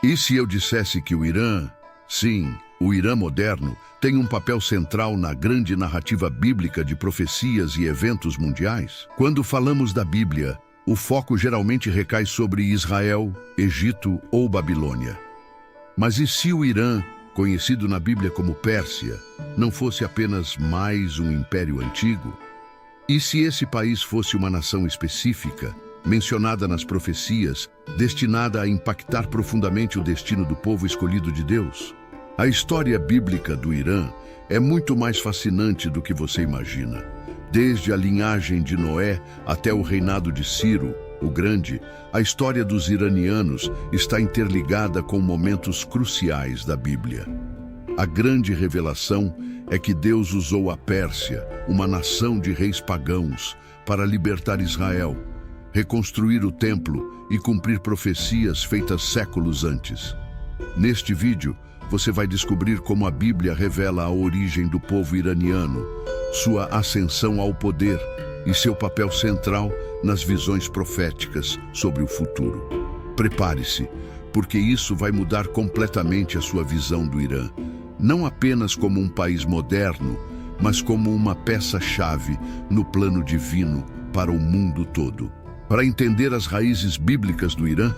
E se eu dissesse que o Irã, sim, o Irã moderno, tem um papel central na grande narrativa bíblica de profecias e eventos mundiais? Quando falamos da Bíblia, o foco geralmente recai sobre Israel, Egito ou Babilônia. Mas e se o Irã, conhecido na Bíblia como Pérsia, não fosse apenas mais um império antigo? E se esse país fosse uma nação específica, mencionada nas profecias, destinada a impactar profundamente o destino do povo escolhido de Deus? A história bíblica do Irã é muito mais fascinante do que você imagina. Desde a linhagem de Noé até o reinado de Ciro, o Grande, a história dos iranianos está interligada com momentos cruciais da Bíblia. A grande revelação é que Deus usou a Pérsia, uma nação de reis pagãos, para libertar Israel, reconstruir o templo e cumprir profecias feitas séculos antes. Neste vídeo, você vai descobrir como a Bíblia revela a origem do povo iraniano, sua ascensão ao poder e seu papel central nas visões proféticas sobre o futuro. Prepare-se, porque isso vai mudar completamente a sua visão do Irã, não apenas como um país moderno, mas como uma peça-chave no plano divino para o mundo todo. Para entender as raízes bíblicas do Irã,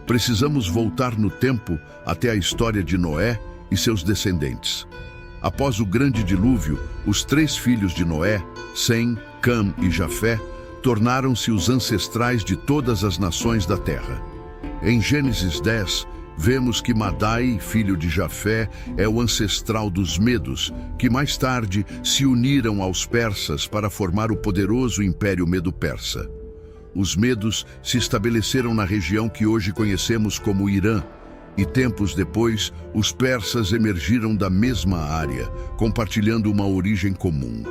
precisamos voltar no tempo até a história de Noé e seus descendentes. Após o grande dilúvio, os 3 filhos de Noé, Sem, Cam e Jafé, tornaram-se os ancestrais de todas as nações da terra. Em Gênesis 10, vemos que Madai, filho de Jafé, é o ancestral dos Medos, que mais tarde se uniram aos persas para formar o poderoso Império Medo-Persa. Os Medos se estabeleceram na região que hoje conhecemos como Irã, e tempos depois, os persas emergiram da mesma área, compartilhando uma origem comum.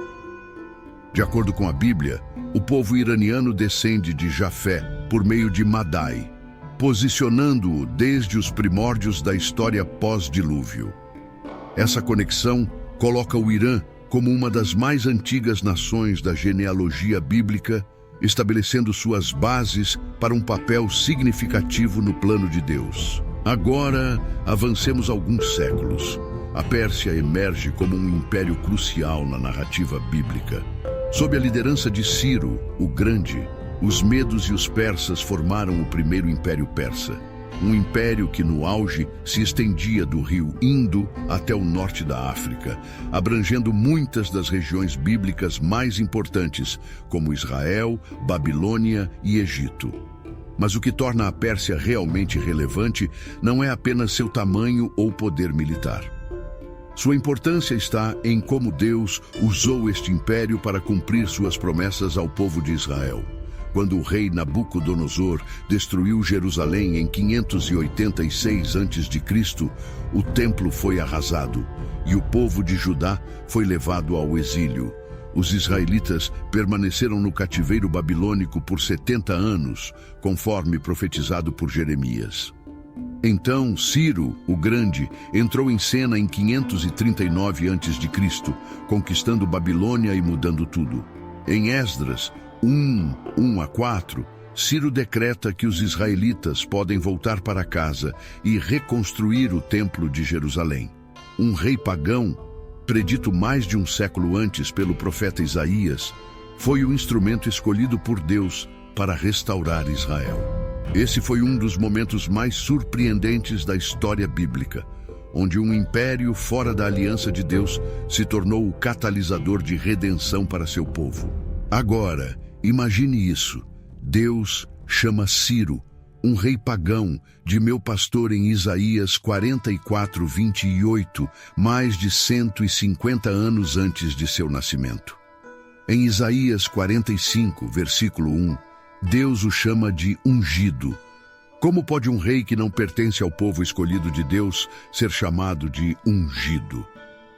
De acordo com a Bíblia, o povo iraniano descende de Jafé por meio de Madai, posicionando-o desde os primórdios da história pós-dilúvio. Essa conexão coloca o Irã como uma das mais antigas nações da genealogia bíblica, estabelecendo suas bases para um papel significativo no plano de Deus. Agora, avancemos alguns séculos. A Pérsia emerge como um império crucial na narrativa bíblica. Sob a liderança de Ciro, o Grande, os Medos e os persas formaram o primeiro Império Persa. Um império que, no auge, se estendia do rio Indo até o norte da África, abrangendo muitas das regiões bíblicas mais importantes, como Israel, Babilônia e Egito. Mas o que torna a Pérsia realmente relevante não é apenas seu tamanho ou poder militar. Sua importância está em como Deus usou este império para cumprir suas promessas ao povo de Israel. Quando o rei Nabucodonosor destruiu Jerusalém em 586 a.C., o templo foi arrasado e o povo de Judá foi levado ao exílio. Os israelitas permaneceram no cativeiro babilônico por 70 anos, conforme profetizado por Jeremias. Então, Ciro, o Grande, entrou em cena em 539 a.C., conquistando Babilônia e mudando tudo. Em Esdras 1:1-4, Ciro decreta que os israelitas podem voltar para casa e reconstruir o templo de Jerusalém. Um rei pagão, predito mais de um século antes pelo profeta Isaías, foi o instrumento escolhido por Deus para restaurar Israel. Esse foi um dos momentos mais surpreendentes da história bíblica, onde um império fora da aliança de Deus se tornou o catalisador de redenção para seu povo. Agora, imagine isso. Deus chama Ciro, um rei pagão, de meu pastor em Isaías 44:28, mais de 150 anos antes de seu nascimento. Em Isaías 45, versículo 1, Deus o chama de ungido. Como pode um rei que não pertence ao povo escolhido de Deus ser chamado de ungido?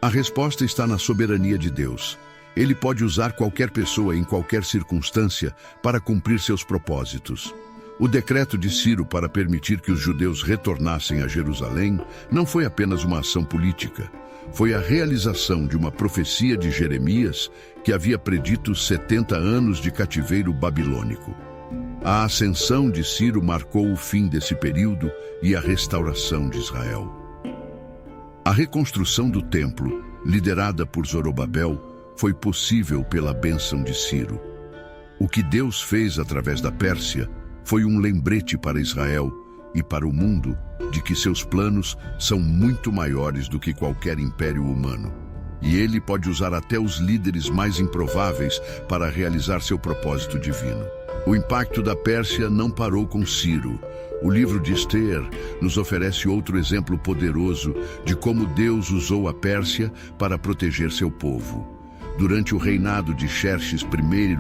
A resposta está na soberania de Deus. Ele pode usar qualquer pessoa em qualquer circunstância para cumprir seus propósitos. O decreto de Ciro para permitir que os judeus retornassem a Jerusalém não foi apenas uma ação política. Foi a realização de uma profecia de Jeremias que havia predito 70 anos de cativeiro babilônico. A ascensão de Ciro marcou o fim desse período e a restauração de Israel. A reconstrução do templo, liderada por Zorobabel, foi possível pela bênção de Ciro. O que Deus fez através da Pérsia foi um lembrete para Israel e para o mundo de que seus planos são muito maiores do que qualquer império humano. E ele pode usar até os líderes mais improváveis para realizar seu propósito divino. O impacto da Pérsia não parou com Ciro. O livro de Ester nos oferece outro exemplo poderoso de como Deus usou a Pérsia para proteger seu povo. Durante o reinado de Xerxes I,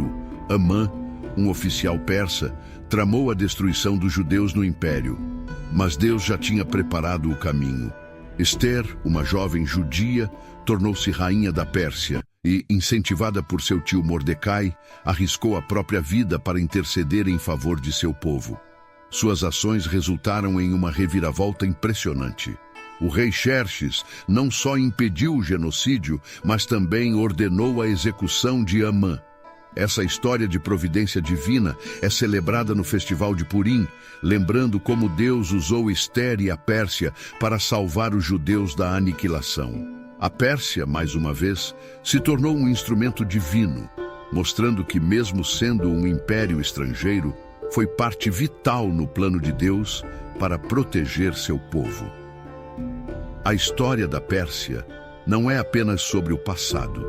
Amã, um oficial persa, tramou a destruição dos judeus no império. Mas Deus já tinha preparado o caminho. Ester, uma jovem judia, tornou-se rainha da Pérsia e, incentivada por seu tio Mordecai, arriscou a própria vida para interceder em favor de seu povo. Suas ações resultaram em uma reviravolta impressionante. O rei Xerxes não só impediu o genocídio, mas também ordenou a execução de Amã. Essa história de providência divina é celebrada no Festival de Purim, lembrando como Deus usou Ester e a Pérsia para salvar os judeus da aniquilação. A Pérsia, mais uma vez, se tornou um instrumento divino, mostrando que, mesmo sendo um império estrangeiro, foi parte vital no plano de Deus para proteger seu povo. A história da Pérsia não é apenas sobre o passado.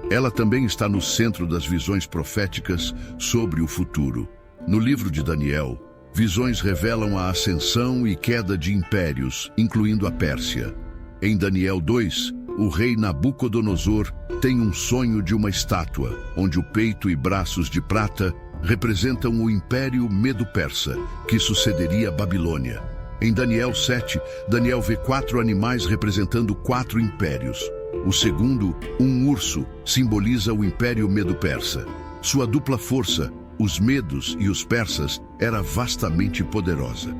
Ela também está no centro das visões proféticas sobre o futuro. No livro de Daniel, visões revelam a ascensão e queda de impérios, incluindo a Pérsia. Em Daniel 2, o rei Nabucodonosor tem um sonho de uma estátua, onde o peito e braços de prata representam o Império Medo-Persa, que sucederia a Babilônia. Em Daniel 7, Daniel vê 4 animais representando 4 impérios. O segundo, um urso, simboliza o Império Medo-Persa. Sua dupla força, os medos e os persas, era vastamente poderosa.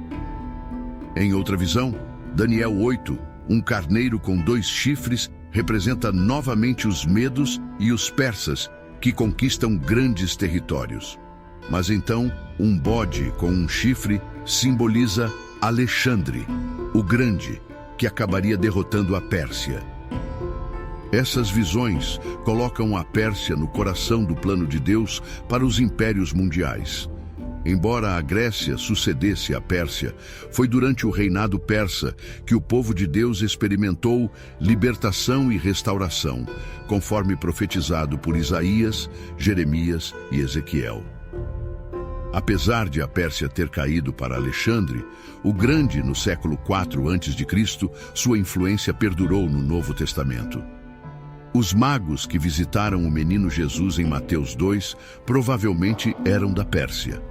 Em outra visão, Daniel 8, um carneiro com 2 chifres representa novamente os medos e os persas, que conquistam grandes territórios. Mas então, um bode com um chifre simboliza Alexandre, o Grande, que acabaria derrotando a Pérsia. Essas visões colocam a Pérsia no coração do plano de Deus para os impérios mundiais. Embora a Grécia sucedesse à Pérsia, foi durante o reinado persa que o povo de Deus experimentou libertação e restauração, conforme profetizado por Isaías, Jeremias e Ezequiel. Apesar de a Pérsia ter caído para Alexandre, o Grande no século IV a.C., sua influência perdurou no Novo Testamento. Os magos que visitaram o menino Jesus em Mateus 2 provavelmente eram da Pérsia.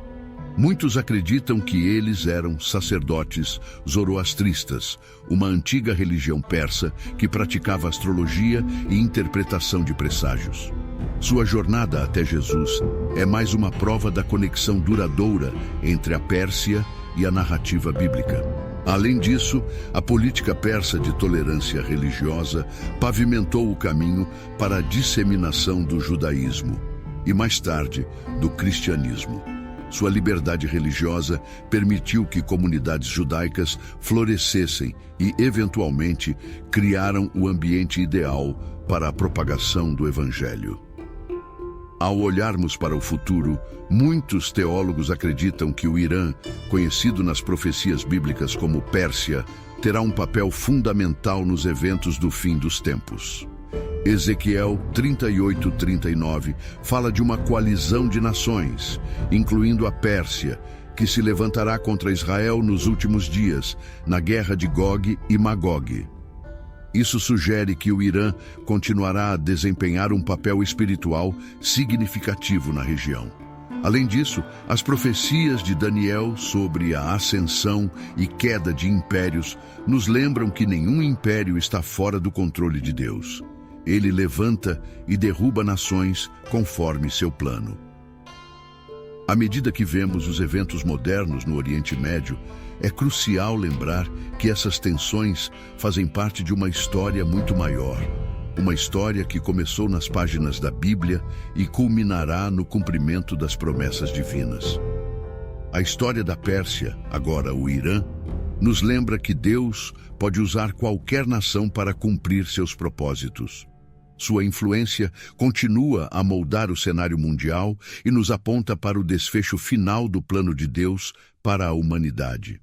Muitos acreditam que eles eram sacerdotes zoroastristas, uma antiga religião persa que praticava astrologia e interpretação de presságios. Sua jornada até Jesus é mais uma prova da conexão duradoura entre a Pérsia e a narrativa bíblica. Além disso, a política persa de tolerância religiosa pavimentou o caminho para a disseminação do judaísmo e, mais tarde, do cristianismo. Sua liberdade religiosa permitiu que comunidades judaicas florescessem e, eventualmente, criaram o ambiente ideal para a propagação do Evangelho. Ao olharmos para o futuro, muitos teólogos acreditam que o Irã, conhecido nas profecias bíblicas como Pérsia, terá um papel fundamental nos eventos do fim dos tempos. Ezequiel 38:39 fala de uma coalizão de nações, incluindo a Pérsia, que se levantará contra Israel nos últimos dias, na guerra de Gog e Magog. Isso sugere que o Irã continuará a desempenhar um papel espiritual significativo na região. Além disso, as profecias de Daniel sobre a ascensão e queda de impérios nos lembram que nenhum império está fora do controle de Deus. Ele levanta e derruba nações conforme seu plano. À medida que vemos os eventos modernos no Oriente Médio, é crucial lembrar que essas tensões fazem parte de uma história muito maior. Uma história que começou nas páginas da Bíblia e culminará no cumprimento das promessas divinas. A história da Pérsia, agora o Irã, nos lembra que Deus pode usar qualquer nação para cumprir seus propósitos. Sua influência continua a moldar o cenário mundial e nos aponta para o desfecho final do plano de Deus para a humanidade.